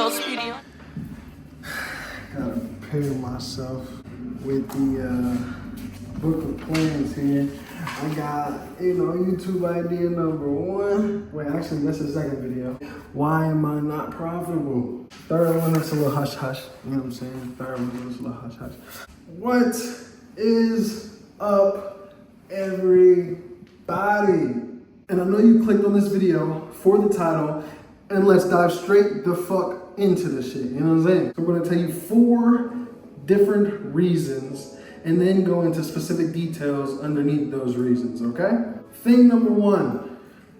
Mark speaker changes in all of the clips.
Speaker 1: Speedy.
Speaker 2: Gotta prepare myself with the book of plans here. I got, YouTube idea number one. Wait, actually, that's the second video. Why am I not profitable? Third one, that's a little hush hush. You know what I'm saying? Third one, that's a little hush hush. What is up, everybody? And I know you clicked on this video for the title, and let's dive straight the fuck into this shit. You know what I'm saying? So I'm gonna tell you 4 different reasons and then go into specific details underneath those reasons, okay? Thing number 1,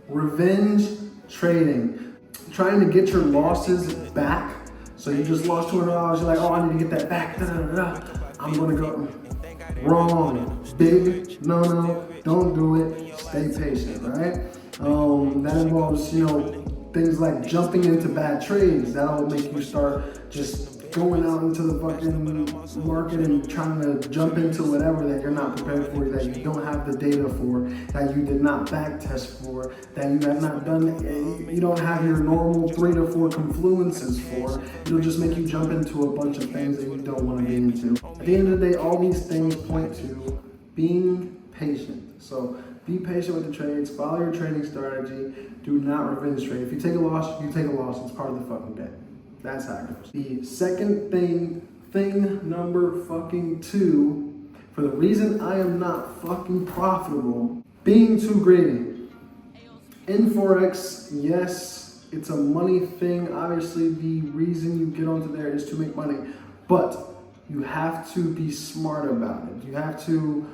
Speaker 2: revenge trading. Trying to get your losses back. So you just lost $200, you're like, oh, I need to get that back. I'm gonna go wrong. Big no, don't do it. Stay patient, right? That involves, things like jumping into bad trades. That'll make you start just going out into the fucking market and trying to jump into whatever that you're not prepared for, that you don't have the data for, that you did not back test for, that you have not done, you don't have your normal 3 to 4 confluences for. It'll just make you jump into a bunch of things that you don't want to get into. At the end of the day, all these things point to being patient. So be patient with the trades, follow your trading strategy, do not revenge trade. If you take a loss, you take a loss. It's part of the fucking game. That's how it goes. The second thing number fucking 2, for the reason I am not fucking profitable, being too greedy. In Forex, yes, it's a money thing. Obviously, the reason you get onto there is to make money, but you have to be smart about it. You have to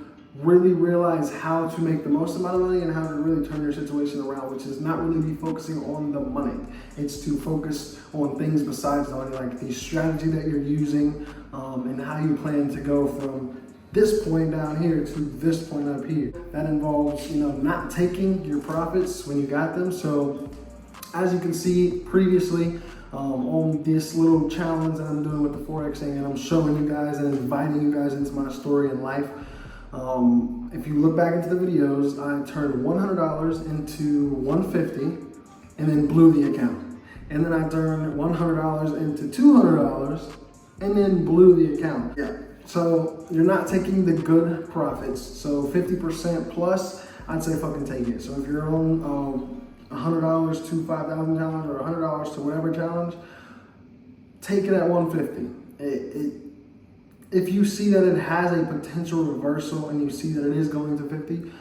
Speaker 2: really realize how to make the most amount of money and how to really turn your situation around, which is not really be focusing on the money. It's to focus on things besides the money, like the strategy that you're using, and how you plan to go from this point down here to this point up here. That involves, not taking your profits when you got them. So as you can see previously, on this little challenge that I'm doing with the Forex thing, and I'm showing you guys and inviting you guys into my story in life. If you look back into the videos, I turned $100 into $150 and then blew the account. And then I turned $100 into $200 and then blew the account. Yeah. So you're not taking the good profits. So 50% plus, I'd say fucking take it. So if you're on $100 to 5,000 challenge or $100 to whatever challenge, take it at 150. If you see that it has a potential reversal and you see that it is going to 50,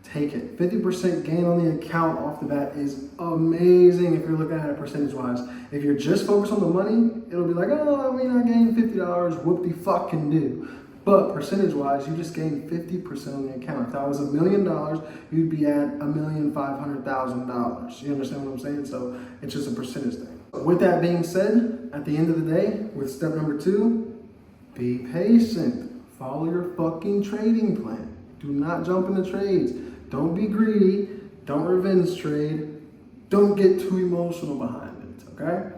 Speaker 2: take it. 50% gain on the account off the bat is amazing if you're looking at it percentage-wise. If you're just focused on the money, it'll be like, oh, I gained $50, whoop-de-fucking do. But percentage-wise, you just gained 50% on the account. If that was $1 million, you'd be at $1,500,000. You understand what I'm saying? So it's just a percentage thing. With that being said, at the end of the day, with step number 2, be patient. Follow your fucking trading plan. Do not jump into trades. Don't be greedy. Don't revenge trade. Don't get too emotional behind it, okay?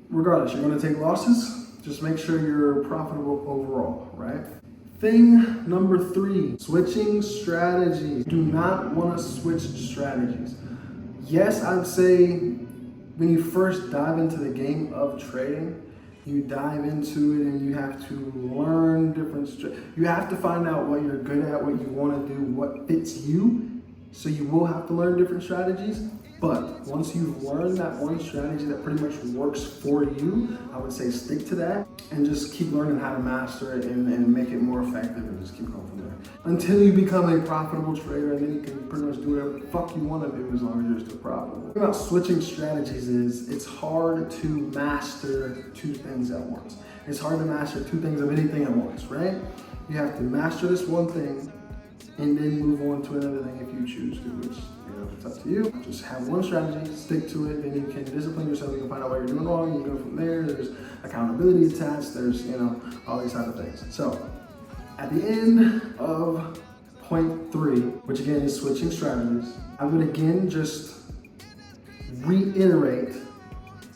Speaker 2: Regardless, you're gonna take losses. Just make sure you're profitable overall, right? Thing number 3, switching strategies. Do not wanna switch strategies. Yes, I'd say when you first dive into the game of trading, you dive into it and you have to learn different you have to find out what you're good at, what you want to do, what fits you. So you will have to learn different strategies. But once you've learned that one strategy that pretty much works for you, I would say stick to that and just keep learning how to master it and make it more effective and just keep going from there. Until you become a profitable trader, and then you can pretty much do whatever the fuck you want to do as long as you're still profitable. The thing about switching strategies is it's hard to master 2 things at once. It's hard to master 2 things of anything at once, right? You have to master this one thing and then move on to another thing if you choose to, which, it's up to you. Just have one strategy, stick to it, then you can discipline yourself, you can find out what you're doing wrong, you go from there, there's accountability attached, there's, all these type of things. So, at the end of point 3, which again is switching strategies, I would again just reiterate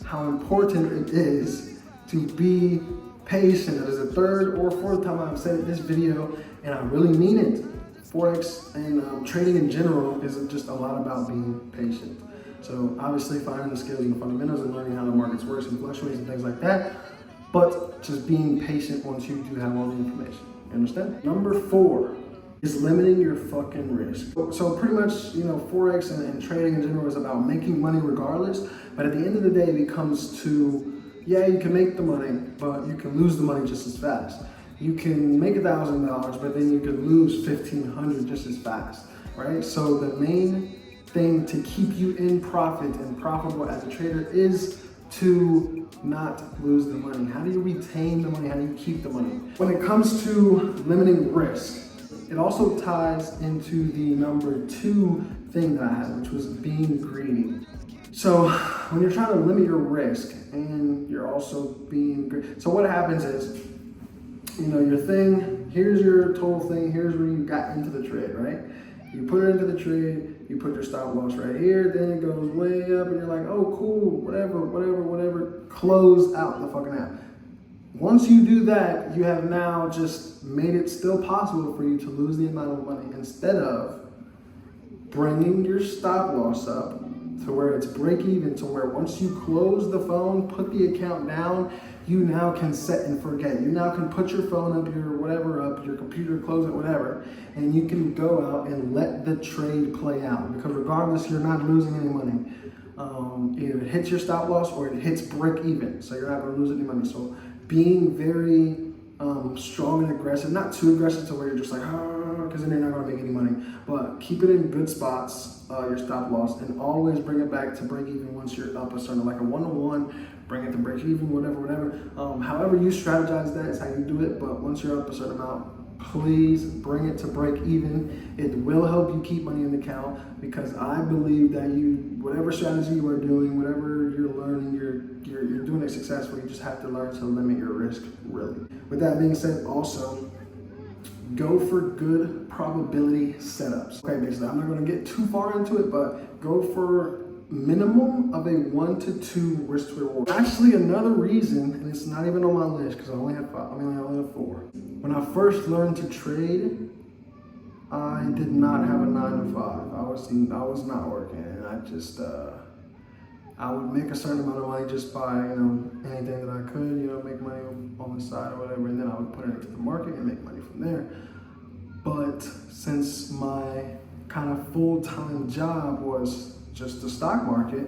Speaker 2: how important it is to be patient. It is the 3rd or 4th time I've said it in this video, and I really mean it. Forex and trading in general is just a lot about being patient. So obviously finding the skills and the fundamentals and learning how the markets works and fluctuates and things like that, but just being patient once you do have all the information. You understand? Number 4 is limiting your fucking risk. So pretty much, you know, Forex and trading in general is about making money regardless, but at the end of the day, it comes to, yeah, you can make the money, but you can lose the money just as fast. You can make $1,000, but then you could lose $1,500 just as fast, right? So the main thing to keep you in profit and profitable as a trader is to not lose the money. How do you retain the money? How do you keep the money? When it comes to limiting risk, it also ties into the number 2 thing that I had, which was being greedy. So when you're trying to limit your risk and you're also being greedy, so what happens is, you know, your thing, here's your total thing, here's where you got into the trade, right? You put it into the trade, you put your stop loss right here, then it goes way up and you're like, oh cool, whatever, close out the fucking app. Once you do that, you have now just made it still possible for you to lose the amount of money instead of bringing your stop loss up to where it's break even, to where once you close the phone, put the account down, you now can set and forget. You now can put your phone up, your whatever up, your computer, close it, whatever, and you can go out and let the trade play out. Because regardless, you're not losing any money. Either it hits your stop loss or it hits break even, so you're not going to lose any money. So being very strong and aggressive, not too aggressive to where you're just like, because then you're not going to make any money, but keep it in good spots, your stop loss, and always bring it back to break even once you're up a certain, like a 1-to-1, bring it to break even, whatever. However you strategize that is how you do it, but once you're up a certain amount, please bring it to break even. It will help you keep money in the account, because I believe that whatever strategy you are doing, whatever you're learning, you're doing it successfully. You just have to learn to limit your risk, really. With that being said, also, go for good probability setups. Okay, basically, I'm not going to get too far into it, but go for minimum of a 1 to 2 risk to reward. Actually, another reason, and it's not even on my list because I only have 4. When I first learned to trade, I did not have a 9 to 5. I was not working, and I just I would make a certain amount of money just by, you know, anything that I could, you know, make money on the side or whatever, and then I would put it into the market and make money from there. But since my kind of full-time job was just the stock market,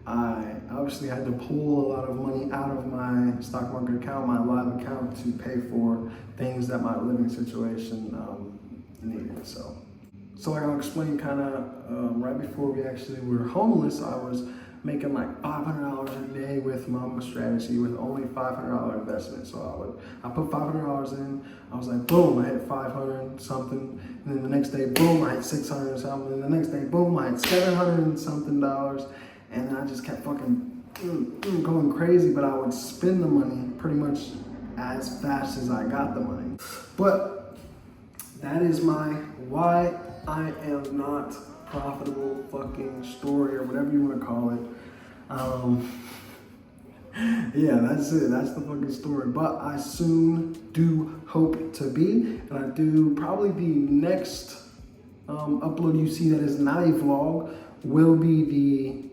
Speaker 2: I obviously had to pull a lot of money out of my stock market account, my live account, to pay for things that my living situation needed. So like I'll explain kind of right before we actually were homeless, I was making like $500 a day with Mama Strategy with only $500 investment. So I put $500 in, I was like, boom, I hit 500 something, and then the next day, boom, I hit 600 something, and the next day, boom, I hit 700 something dollars, and then I just kept fucking going crazy, but I would spend the money pretty much as fast as I got the money. But that is my why I am not profitable fucking story, or whatever you want to call it. Yeah, that's it. That's the fucking story. But I soon do hope to be, and I do probably the next upload you see that is not a vlog will be the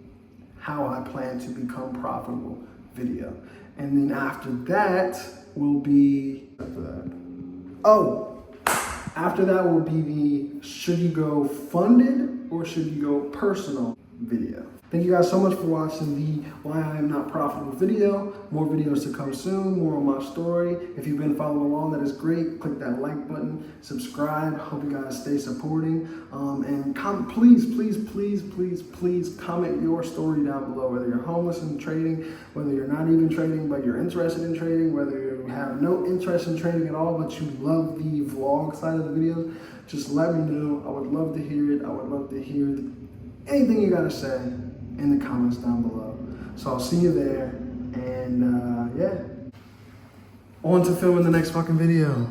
Speaker 2: how I plan to become profitable video. And then after that will be, after that will be the should you go funded or should you go personal video. Thank you guys so much for watching the Why I Am Not Profitable video. More videos to come soon, more on my story. If you've been following along, that is great. Click that like button, subscribe. Hope you guys stay supporting. And please comment your story down below, whether you're homeless and trading, whether you're not even trading, but you're interested in trading, whether you have no interest in trading at all, but you love the vlog side of the videos. Just let me know. I would love to hear it. I would love to hear anything you gotta say in the comments down below. So I'll see you there, and yeah, on to filming the next fucking video.